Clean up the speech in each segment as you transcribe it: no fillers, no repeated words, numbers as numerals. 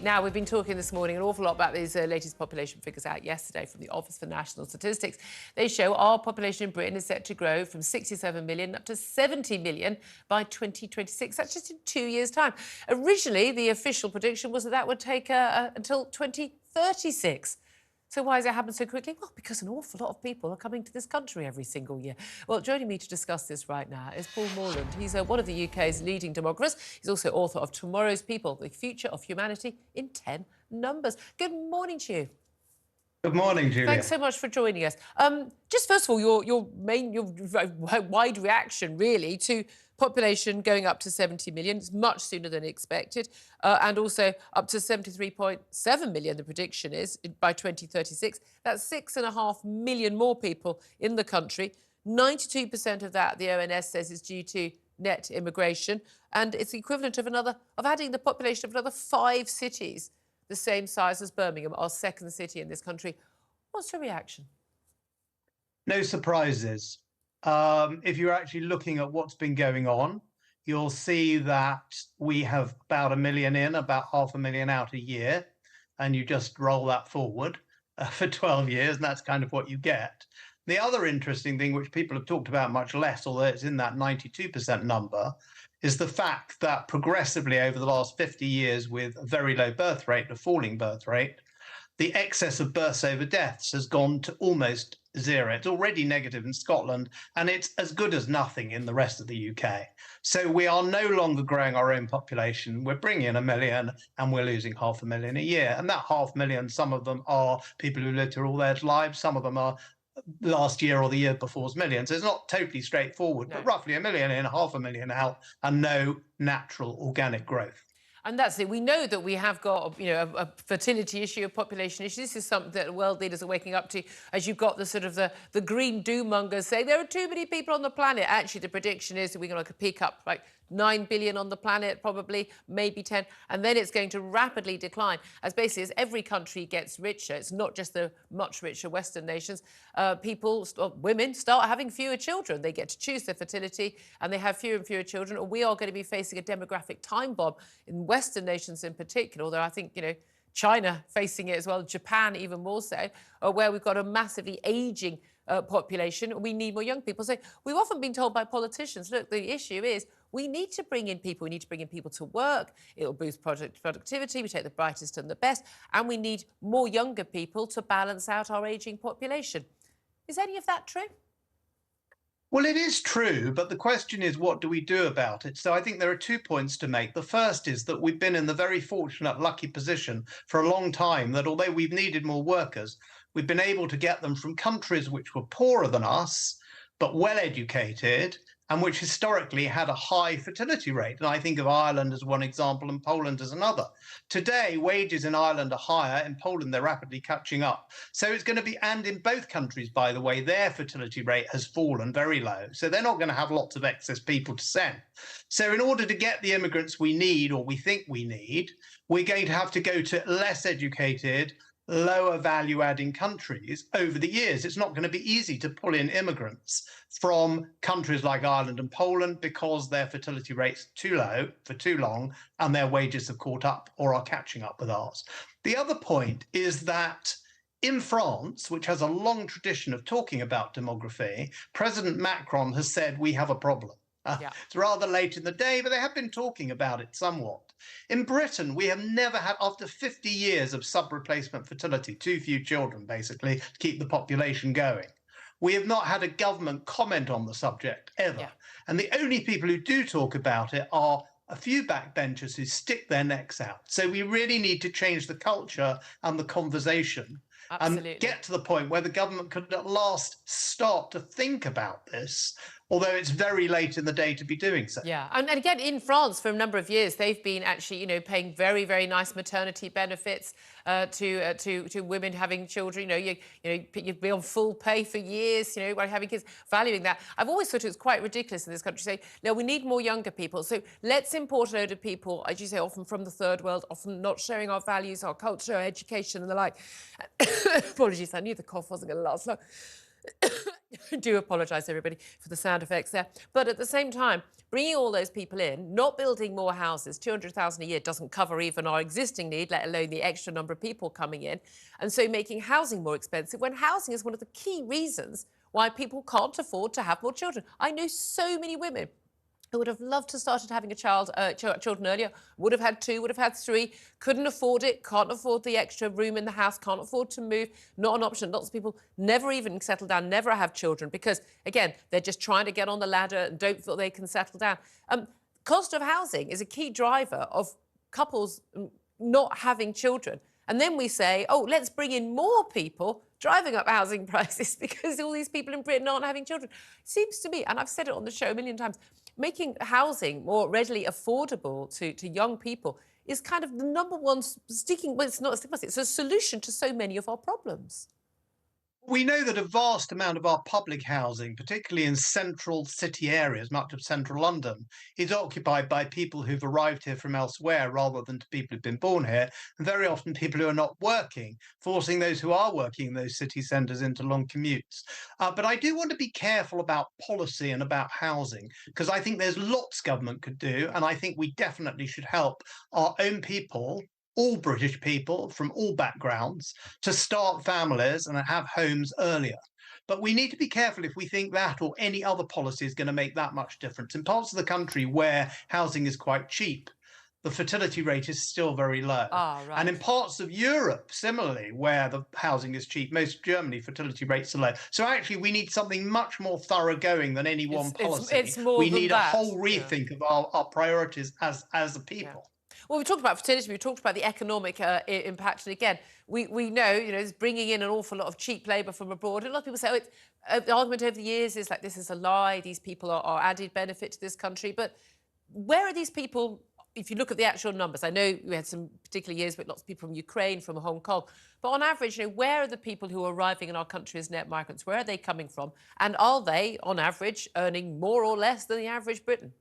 Now, we've been talking this morning an awful lot about these latest population figures out yesterday from the Office for National Statistics. They show our population in Britain is set to grow from 67 million up to 70 million by 2026. That's just in 2 years' time. Originally, the official prediction was that that would take until 2036. So why has it happened so quickly? Well, because an awful lot of people are coming to this country every single year. Well, joining me to discuss this right now is Paul Morland. He's one of the UK's leading demographers. He's also author of Tomorrow's People, The Future of Humanity in 10 Numbers. Good morning to you. Good morning, Julia. Thanks so much for joining us. Just first of all, your wide reaction, really, to population going up to 70 million. It's much sooner than expected. And also up to 73.7 million, the prediction is, by 2036. That's 6.5 million more people in the country. 92% of that, the ONS says, is due to net immigration. And it's the equivalent of adding the population of another 5 cities the same size as Birmingham, our second city in this country. What's your reaction? No surprises. If you're actually looking at what's been going on, you'll see that we have about 1 million in, about 500,000 out a year, and you just roll that forward for 12 years, and that's kind of what you get. The other interesting thing, which people have talked about much less, although it's in that 92% number, is the fact that progressively over the last 50 years, with a very low birth rate, a falling birth rate, the excess of births over deaths has gone to almost zero. It's already negative in Scotland, and it's as good as nothing in the rest of the UK. So we are no longer growing our own population. We're bringing in 1 million, and we're losing 500,000 a year. And that 500,000, some of them are people who lived here all their lives. Some of them are last year or the year before's million. So it's not totally straightforward, but roughly 1 million in, 500,000 out, and no natural organic growth. And that's it. We know that we have got, a fertility issue, a population issue. This is something that world leaders are waking up to, as you've got the sort of the green doom-mongers saying there are too many people on the planet. Actually, the prediction is that we're going to peak up like 9 billion on the planet, probably, maybe 10, and then it's going to rapidly decline as basically as every country gets richer. It's not just the much richer Western nations. Women start having fewer children. They get to choose their fertility, and they have fewer and fewer children. Or we are going to be facing a demographic time bomb in Western nations in particular, although I think, China facing it as well, Japan even more so, where we've got a massively ageing population. We need more young people. So we've often been told by politicians, look, the issue is we need to bring in people. We need to bring in people to work. It'll boost productivity. We take the brightest and the best. And we need more younger people to balance out our ageing population. Is any of that true? Well, it is true, but the question is, what do we do about it? So I think there are 2 points to make. The first is that we've been in the very fortunate, lucky position for a long time that although we've needed more workers, we've been able to get them from countries which were poorer than us, but well-educated, and which historically had a high fertility rate. And I think of Ireland as one example and Poland as another. Today, wages in Ireland are higher. In Poland, they're rapidly catching up. So it's going to be, and in both countries, by the way, their fertility rate has fallen very low. So they're not going to have lots of excess people to send. So in order to get the immigrants we need, or we think we need, we're going to have to go to less educated, lower value adding countries over the years. It's not going to be easy to pull in immigrants from countries like Ireland and Poland because their fertility rate's too low for too long and their wages have caught up or are catching up with ours. The other point is that in France, which has a long tradition of talking about demography, President Macron has said we have a problem. It's rather late in the day, but they have been talking about it somewhat. In Britain, we have never had, after 50 years of sub-replacement fertility, too few children, basically, to keep the population going, we have not had a government comment on the subject, ever. Yeah. And the only people who do talk about it are a few backbenchers who stick their necks out. So we really need to change the culture and the conversation. Absolutely. And get to the point where the government could at last start to think about this, although it's very late in the day to be doing so. Yeah, and again, in France, for a number of years, they've been actually, paying very, very nice maternity benefits to women having children. You'd be on full pay for years, while having kids, valuing that. I've always thought it was quite ridiculous in this country, saying, no, we need more younger people, so let's import a load of people, as you say, often from the third world, often not sharing our values, our culture, our education and the like. Apologies, I knew the cough wasn't going to last long. I do apologise, everybody, for the sound effects there. But at the same time, bringing all those people in, not building more houses, 200,000 a year doesn't cover even our existing need, let alone the extra number of people coming in. And so making housing more expensive, when housing is one of the key reasons why people can't afford to have more children. I know so many women who would have loved to started having a children earlier, would have had 2, would have had 3, couldn't afford it, can't afford the extra room in the house, can't afford to move, not an option. Lots of people never even settle down, never have children because, again, they're just trying to get on the ladder and don't feel they can settle down. Cost of housing is a key driver of couples not having children. And then we say, oh, let's bring in more people, driving up housing prices because all these people in Britain aren't having children. It seems to me, and I've said it on the show a million times, making housing more readily affordable to young people is kind of the number one sticking, well, it's not a stigma, it's a solution to so many of our problems. We know that a vast amount of our public housing, particularly in central city areas, much of central London, is occupied by people who've arrived here from elsewhere rather than to people who've been born here, and very often people who are not working, forcing those who are working in those city centres into long commutes. But I do want to be careful about policy and about housing, because I think there's lots government could do, and I think we definitely should help our own people, all British people from all backgrounds, to start families and have homes earlier. But we need to be careful if we think that or any other policy is going to make that much difference. In parts of the country where housing is quite cheap, the fertility rate is still very low. Right. And in parts of Europe, similarly, where the housing is cheap, most Germany, fertility rates are low. So actually, we need something much more thoroughgoing than any one policy. It's more we than need that. A whole rethink of our priorities as a people. Yeah. Well, we talked about fertility, we talked about the economic impact, and again, we know, it's bringing in an awful lot of cheap labour from abroad. And a lot of people say, oh, the argument over the years is like, this is a lie, these people are added benefit to this country. But where are these people, if you look at the actual numbers? I know we had some particular years with lots of people from Ukraine, from Hong Kong, but on average, where are the people who are arriving in our country as net migrants? Where are they coming from? And are they, on average, earning more or less than the average Briton?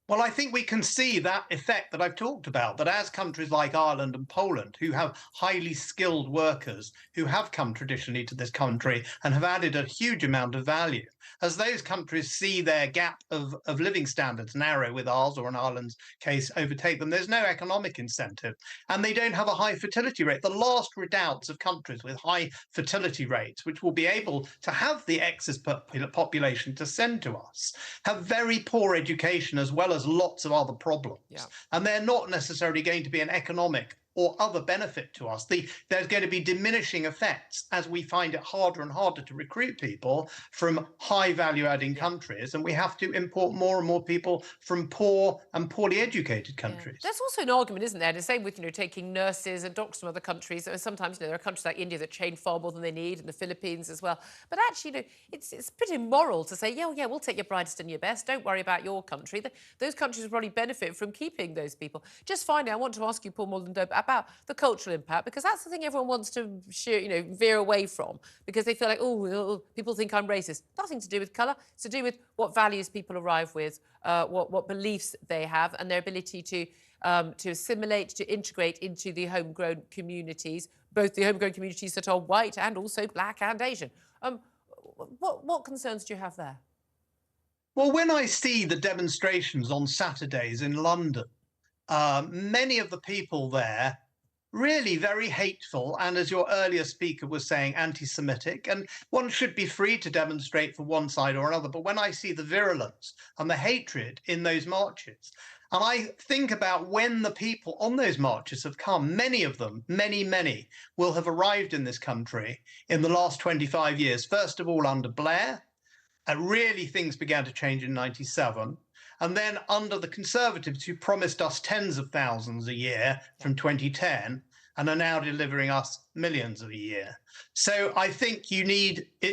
Well, I think we can see that effect that I've talked about, that as countries like Ireland and Poland, who have highly skilled workers who have come traditionally to this country and have added a huge amount of value, as those countries see their gap of living standards narrow with ours, or in Ireland's case, overtake them, there's no economic incentive. And they don't have a high fertility rate. The last redoubts of countries with high fertility rates, which will be able to have the excess population to send to us, have very poor education as well as lots of other problems. Yeah. And they're not necessarily going to be an economic or other benefit to us. There's going to be diminishing effects as we find it harder and harder to recruit people from high value adding countries, and we have to import more and more people from poor and poorly educated countries. There's also an argument, isn't there? The same with taking nurses and doctors from other countries. Sometimes there are countries like India that train far more than they need, and the Philippines as well. But actually, it's pretty immoral to say, yeah, we'll take your brightest and your best. Don't worry about your country. Those countries will probably benefit from keeping those people. Just finally, I want to ask you, Paul Morland, about the cultural impact, because that's the thing everyone wants to veer away from, because they feel like, oh, people think I'm racist. Nothing to do with colour. It's to do with what values people arrive with, what beliefs they have, and their ability to assimilate, to integrate into the homegrown communities, both the homegrown communities that are white and also black and Asian. What concerns do you have there? Well, when I see the demonstrations on Saturdays in London, many of the people there really very hateful, and as your earlier speaker was saying, anti-Semitic, and one should be free to demonstrate for one side or another. But when I see the virulence and the hatred in those marches, and I think about when the people on those marches have come, many of them, many, will have arrived in this country in the last 25 years, first of all under Blair, and really things began to change in 97. And then under the Conservatives, who promised us tens of thousands a year from 2010 and are now delivering us millions a year. So I think you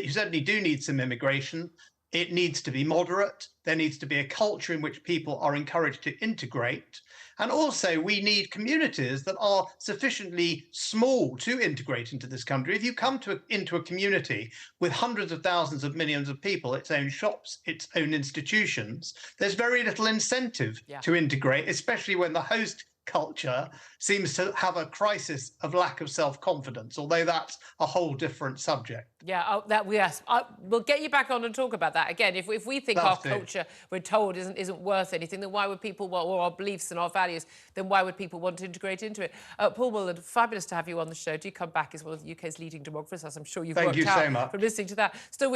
certainly do need some immigration. It needs to be moderate. There needs to be a culture in which people are encouraged to integrate. And also we need communities that are sufficiently small to integrate into this country. If you come into a community with hundreds of thousands of millions of people, its own shops, its own institutions, there's very little incentive to integrate, especially when the host culture seems to have a crisis of lack of self-confidence, although that's a whole different subject. Yeah, yes. We'll get you back on and talk about that again. If we think our Love to. culture, we're told, isn't worth anything, then why would people want, or our beliefs and our values, then why would people want to integrate into it? Paul Morland, fabulous to have you on the show. Do come back as one of the UK's leading demographers, as I'm sure you've Thank worked you out so much. from listening to that. Still with